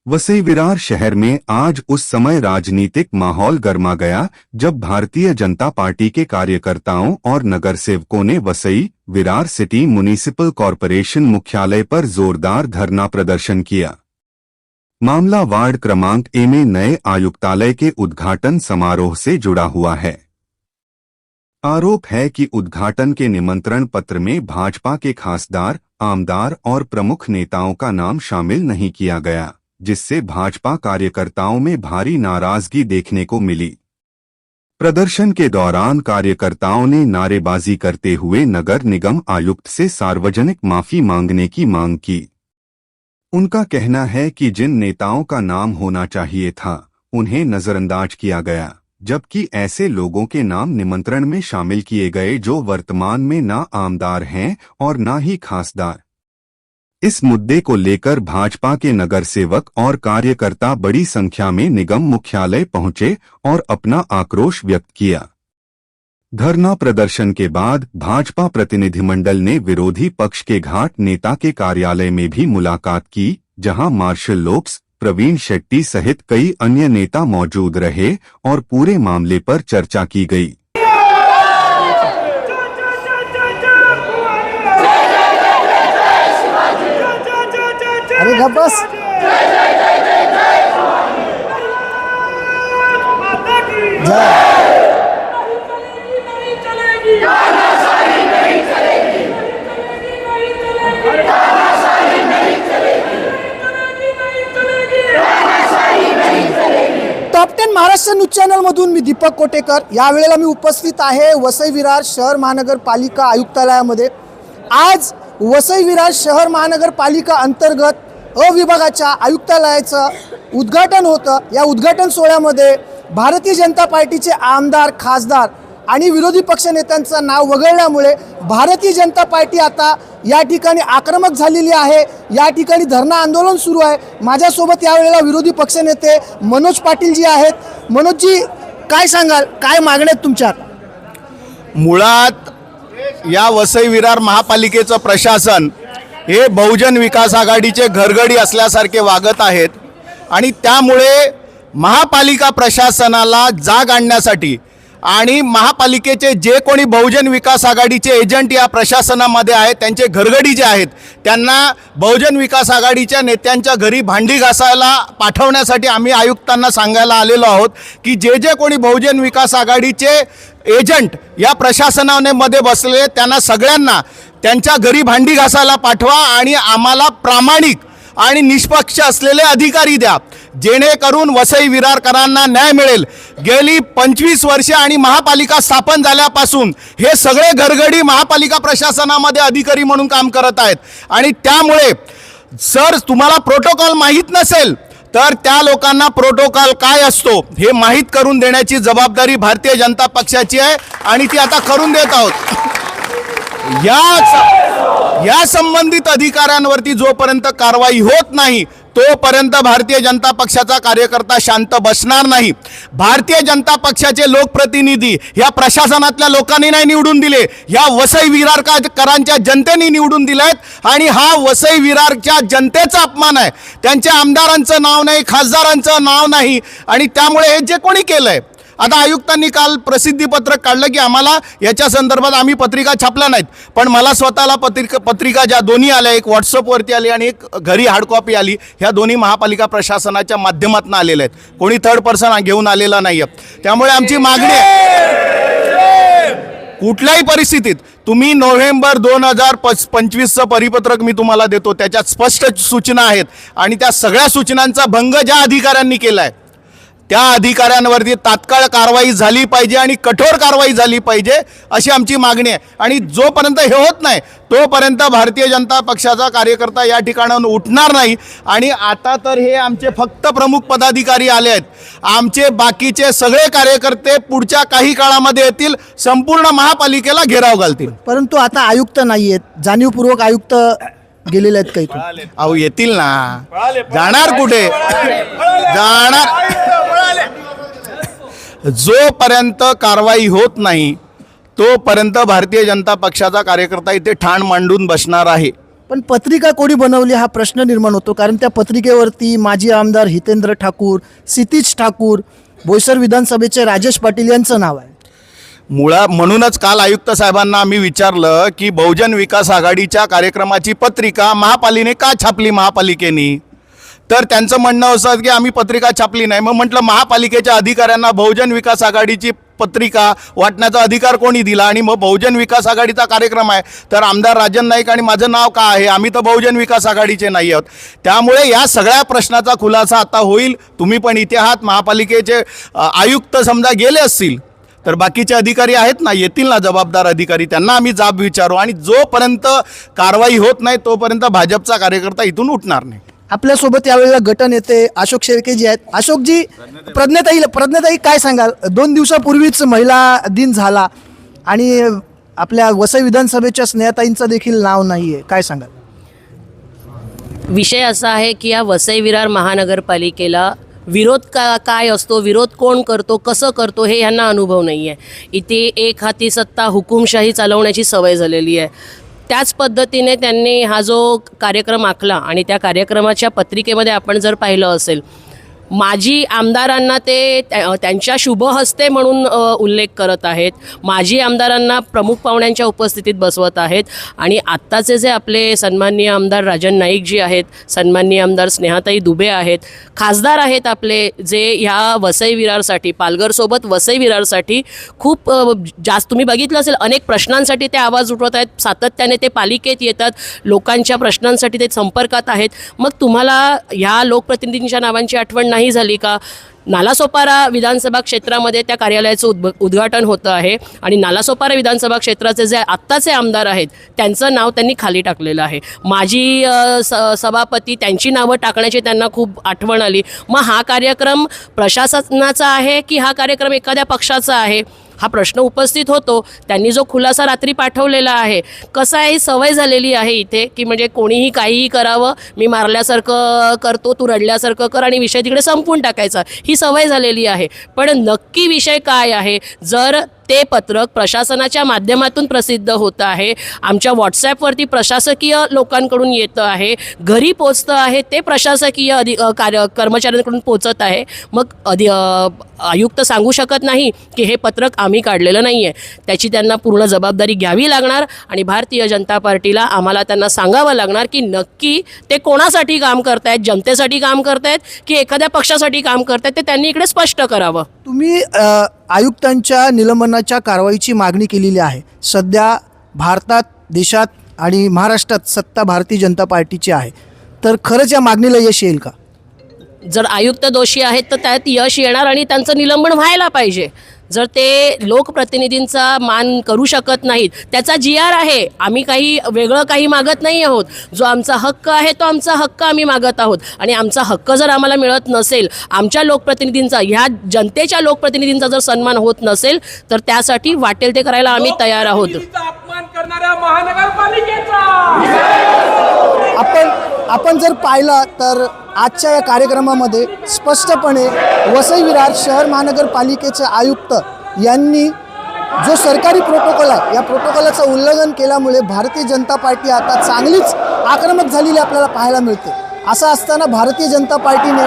वसई विरार शहर में आज उस समय राजनीतिक माहौल गर्मा गया जब भारतीय जनता पार्टी के कार्यकर्ताओं और नगरसेवकों ने Vasai Virar city municipal corporation मुख्यालय पर जोरदार धरना प्रदर्शन किया। मामला वार्ड क्रमांक ए में नए आयुक्तालय के उद्घाटन समारोह से जुड़ा हुआ है। आरोप है कि उद्घाटन के निमंत्रण पत्र में भाजपा के खासदार, आमदार और प्रमुख नेताओं का नाम शामिल नहीं किया गया, जिससे भाजपा कार्यकर्ताओं में भारी नाराजगी देखने को मिली। प्रदर्शन के दौरान कार्यकर्ताओं ने नारेबाजी करते हुए नगर निगम आयुक्त से सार्वजनिक माफी मांगने की मांग की। उनका कहना है कि जिन नेताओं का नाम होना चाहिए था उन्हें नजरअंदाज किया गया, जबकि ऐसे लोगों के नाम निमंत्रण में शामिल किए गए जो वर्तमान में ना आमदार हैं और ना ही खासदार। इस मुद्दे को लेकर भाजपा के नगरसेवक और कार्यकर्ता बड़ी संख्या में निगम मुख्यालय पहुंचे और अपना आक्रोश व्यक्त किया। धरना प्रदर्शन के बाद भाजपा प्रतिनिधिमंडल ने विरोधी पक्ष के घाट नेता के कार्यालय में भी मुलाकात की, जहां मार्शल लोक्स, प्रवीण शेट्टी सहित कई अन्य नेता मौजूद रहे और पूरे मामले पर चर्चा की गई। अरे गब्बस टॉप 10 महाराष्ट्र न्यूज चॅनल मधून मी दीपक कोटेकर। यावेळेला मी उपस्थित आहे वसई विरार शहर महानगरपालिका आयुक्तालयामध्ये। आज वसई विरार शहर महानगरपालिका अंतर्गत अ विभागाच्या आयुक्तालयाचं उद्घाटन होतं। या उद्घाटन सोहळ्यामध्ये भारतीय जनता पार्टीचे आमदार, खासदार आणि विरोधी पक्षनेत्यांचं नाव वगळल्यामुळे भारतीय जनता पार्टी आता या ठिकाणी आक्रमक झालेली आहे। या ठिकाणी धरणा आंदोलन सुरू आहे। माझ्यासोबत यावेळेला विरोधी पक्षनेते मनोज पाटील जी आहेत। मनोजजी, काय सांगाल, काय मागण्या आहेत तुमच्या? मुळात या वसई विरार महापालिकेचं प्रशासन हे बहुजन विकास आघाडीचे घरगडी असल्यासारखे वागत आहेत आणि त्यामुळे महापालिका प्रशासनाला जाग आणण्यासाठी आणि महापालिकेचे जे कोणी बहुजन विकास आघाडीचे एजंट या प्रशासनामध्ये आहेत, त्यांचे घरगडी जे आहेत, त्यांना बहुजन विकास आघाडीच्या नेत्यांच्या घरी भांडी घासायला पाठवण्यासाठी आम्ही आयुक्तांना सांगायला आलेलो आहोत की जे जे कोणी बहुजन विकास आघाडीचे एजंट या प्रशासनामध्ये बसले त्यांना सगळ्यांना त्यांच्या घरी भांडी घासायला पाठवा आणि आम्हाला प्रामाणिक आणि निष्पक्ष असलेले अधिकारी द्या, जेणेकरून वसई विरारकरांना न्याय मिळेल। गेली 25 वर्षे आणि महापालिका स्थापन झाल्यापासून हे सगळे घरगडी महापालिका प्रशासनामध्ये अधिकारी म्हणून काम करत आहेत आणि त्यामुळे सर तुम्हाला प्रोटोकॉल माहीत नसेल तर त्या लोकांना प्रोटोकॉल काय असतो हे माहीत करून देण्याची जबाबदारी भारतीय जनता पक्षाची आहे आणि ती आता करून देत आहोत। या संबंधित अधिकाऱ्यांवरती जोपर्यंत कारवाई होत नाही तोपर्यंत भारतीय जनता पक्षाचा कार्यकर्ता शांत बसणार नाही। भारतीय जनता पक्षाचे लोकप्रतिनिधी या प्रशासनातल्या लोकांनी नाही निवडून दिले, या वसई विरारकरांच्या जनतेने निवडून दिलेत आणि हा वसई विरारच्या जनतेचा अपमान आहे। त्यांच्या आमदारांचं नाव नाही, खासदारांचं नाव नाही आणि त्यामुळे हे जे कोणी केलंय, आता आयुक्तांनी काल प्रसिद्धीपत्रक काढलं की आम्हाला याच्या संदर्भात आम्ही पत्रिका छापल्या नाहीत, पण मला स्वतःला पत्रिका ज्या दोन्ही आल्या, एक व्हॉट्सअपवरती आली आणि एक घरी हार्ड कॉपी आली, ह्या दोन्ही महापालिका प्रशासनाच्या माध्यमातून आलेल्या आहेत, कोणी थर्ड पर्सन घेऊन आलेला नाही आहे। त्यामुळे आमची मागणी आहे कुठल्याही परिस्थितीत तुम्ही नोव्हेंबर 2025चं परिपत्रक मी तुम्हाला देतो, त्याच्यात स्पष्ट सूचना आहेत आणि त्या सगळ्या सूचनांचा भंग ज्या अधिकाऱ्यांनी केला आहे त्या अधिकाऱ्यांवरती तात्काळ कारवाई झाली पाहिजे आणि कठोर कारवाई झाली पाहिजे अशी आमची मागणी आहे। आणि जोपर्यंत हे होत नाही तोपर्यंत भारतीय जनता पक्षाचा कार्यकर्ता या ठिकाणाहून उठणार नाही। आणि आता तर हे आमचे फक्त प्रमुख पदाधिकारी आले आहेत, आमचे बाकीचे सगळे कार्यकर्ते पुढच्या काही काळामध्ये येतील, संपूर्ण महापालिकेला घेराव घालतील। परंतु आता आयुक्त नाही आहेत, जाणीवपूर्वक आयुक्त गेलेले आहेत काही? अहो येतील ना, जाणार कुठे जाणार? जोपर्यंत कारवाई होत नाही तोपर्यंत भारतीय जनता पक्षाचा कार्यकर्ता इथे ठाण मांडून बसणार आहे। पण पत्रिका कोणी बनवली हा प्रश्न निर्माण होतो, कारण त्या पत्रिकेवरती माजी आमदार हितेंद्र ठाकूर, क्षितिज ठाकूर, बोईसर विधानसभेचे राजेश पाटील यांचं नाव आहे. म्हणूनच काल आयुक्त साहेबांना आम्ही विचारलं की बहुजन विकास आघाडीच्या कार्यक्रमाची पत्रिका महापालिकेने का छापली महापालिकेने, तर त्यांचं म्हणणं असं की आम्ही पत्रिका छापली नाही. मग म्हटलं महापालिकेच्या अधिकाऱ्यांना बहुजन विकास आघाडीची पत्रिका वाटण्याचा अधिकार कोणी दिला, आणि मग बहुजन विकास आघाडीचा कार्यक्रम आहे तर आमदार राजन नाईक आणि माझं नाव का आहे, आम्ही तर बहुजन विकास आघाडीचे नाही आहोत. त्यामुळे या सगळ्या प्रश्नाचा खुलासा आता होईल. तुम्ही पण इथे आहात, महापालिकेचे आयुक्त समजा गेले असतील तर बाकीचे अधिकारी आहेत ना, येतील ना जबाबदार अधिकारी, त्यांना आम्ही जाब विचारू, आणि जोपर्यंत कारवाई होत नाही तोपर्यंत भाजपचा कार्यकर्ता इथून उठणार नाही. आपल्यासोबत यावेळेला गटनेते अशोक शेळके जी आहेत. अशोकजी, प्रज्ञाताई काय सांगाल? 2 दिवसापूर्वीच महिला दिन झाला आणि आपल्या वसई विधानसभेच्या स्नेहताईंचं देखील नाव नाही आहे, काय सांगाल? विषय असा आहे की या वसई विरार महानगरपालिकेला विरोध काय असतो, विरोध कोण करतो, कसं करतो हे यांना अनुभव नाही आहे. इथे एक हाती सत्ता, हुकुमशाही चालवण्याची सवय झालेली आहे. त्याच पद्धतीने त्यांनी हा जो कार्यक्रम आखला आणि त्या कार्यक्रमाच्या पत्रिकेमध्ये आपण जर पाहिलं असेल, माजी आमदारांना ते त्यांच्या शुभहस्ते म्हणून उल्लेख करत आहेत, माजी आमदारांना प्रमुख पाहुण्यांच्या उपस्थितीत बसवत आहेत, आणि आत्ताचे जे आपले सन्माननीय आमदार राजन नाईक जी आहेत, सन्माननीय आमदार स्नेहाताई दुबे आहेत, खासदार आहेत आपले, जे ह्या वसई विरारसाठी, पालघरसोबत वसई विरारसाठी खूप जास्त तुम्ही बघितलं असेल अनेक प्रश्नांसाठी ते आवाज उठवत आहेत. सातत्याने ते पालिकेत येतात, लोकांच्या प्रश्नांसाठी ते संपर्कात आहेत. मग तुम्हाला ह्या लोकप्रतिनिधींच्या नावांची आठवण नाही झाली का? नालासोपारा विधानसभा क्षेत्रामध्ये त्या कार्यालयाचं उद्घाटन होतं आहे, आणि नालासोपारा विधानसभा क्षेत्राचे जे आत्ताचे आमदार आहेत त्यांचं नाव त्यांनी खाली टाकलेलं आहे. माजी सभापती त्यांची नावं टाकण्याची त्यांना खूप आठवण आली. मग हा कार्यक्रम प्रशासनाचा आहे की हा कार्यक्रम एखाद्या पक्षाचा आहे, हा प्रश्न उपस्थित होतो. त्यांनी जो खुलासा रात्री पाठवलेला आहे, कसं आहे, ही सवय झालेली आहे इथे की म्हणजे कोणीही काहीही करावं, मी मारल्यासारखं करतो, तू रडल्यासारखं कर आणि विषय तिकडे संपवून टाकायचा, ही सवय झालेली आहे. पण नक्की विषय काय आहे? जर ते पत्रक प्रशासनाच्या माध्यमातून प्रसिद्ध होतं आहे, आमच्या व्हॉट्सॲपवरती प्रशासकीय लोकांकडून येतं आहे, घरी पोचतं आहे, ते प्रशासकीय कर्मचाऱ्यांकडून पोचत आहे, मग आयुक्त सांगू शकत नाही की हे पत्रक आम्ही काढलेलं नाही आहे. त्याची त्यांना पूर्ण जबाबदारी घ्यावी लागणार, आणि भारतीय जनता पार्टीला आम्हाला त्यांना सांगावं लागणार की नक्की ते कोणासाठी काम करतायत, जनतेसाठी काम करतायत की एखाद्या पक्षासाठी काम करतायत, ते त्यांनी इकडे स्पष्ट करावं. तुम्ही आयुक्तांच्या निलंबनाच्या कारवाईची मागणी केलेली आहे. सध्या भारतात, देशात आणि महाराष्ट्रात सत्ता भारतीय जनता पार्टीची आहे, तर खरंच या मागणीला यश येईल का? जर आयुक्त दोषी आहेत तर त्यात यश येणार आणि त्यांचं निलंबन व्हायला पाहिजे. जर ते लोकप्रतिनिधींचा मान करू शकत नाहीत, त्याचा GR आहे, आम्ही काही वेगळं काही मागत नाही आहोत. जो आमचा हक्क आहे तो आमचा हक्क आम्ही मागत आहोत, आणि आमचा हक्क जर आम्हाला मिळत नसेल, आमच्या लोकप्रतिनिधींचा, ह्या जनतेच्या लोकप्रतिनिधींचा जर सन्मान होत नसेल, तर त्यासाठी वाटेल ते करायला आम्ही तयार आहोत. अपमान करणाऱ्या महानगरपालिकेचा आपण जर पाहिलं तर आजच्या या कार्यक्रमामध्ये स्पष्टपणे वसई विरार शहर महानगरपालिकेचे आयुक्त यांनी जो सरकारी प्रोटोकॉल आहे, या प्रोटोकॉलाचं उल्लंघन केल्यामुळे भारतीय जनता पार्टी आता चांगलीच आक्रमक झालेली आपल्याला पाहायला मिळते. असं असताना भारतीय जनता पार्टीने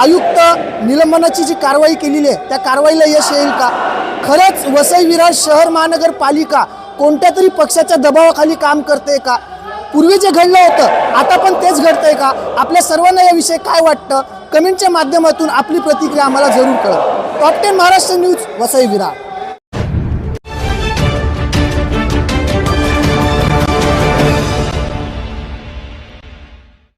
आयुक्त निलंबनाची जी कारवाई केलेली आहे त्या कारवाईला यश येईल का? खरंच वसई विरार शहर महानगरपालिका कोणत्या तरी पक्षाच्या दबावाखाली काम करते का? पूर्वी जे घडलं होतं आता पण तेच घडतंय का? आपल्या सर्वांना याविषयी काय वाटतं? कमेंटच्या माध्यमातून आपली प्रतिक्रिया आम्हाला जरूर कळवा. Top 10 Maharashtra news, Vasai Virar.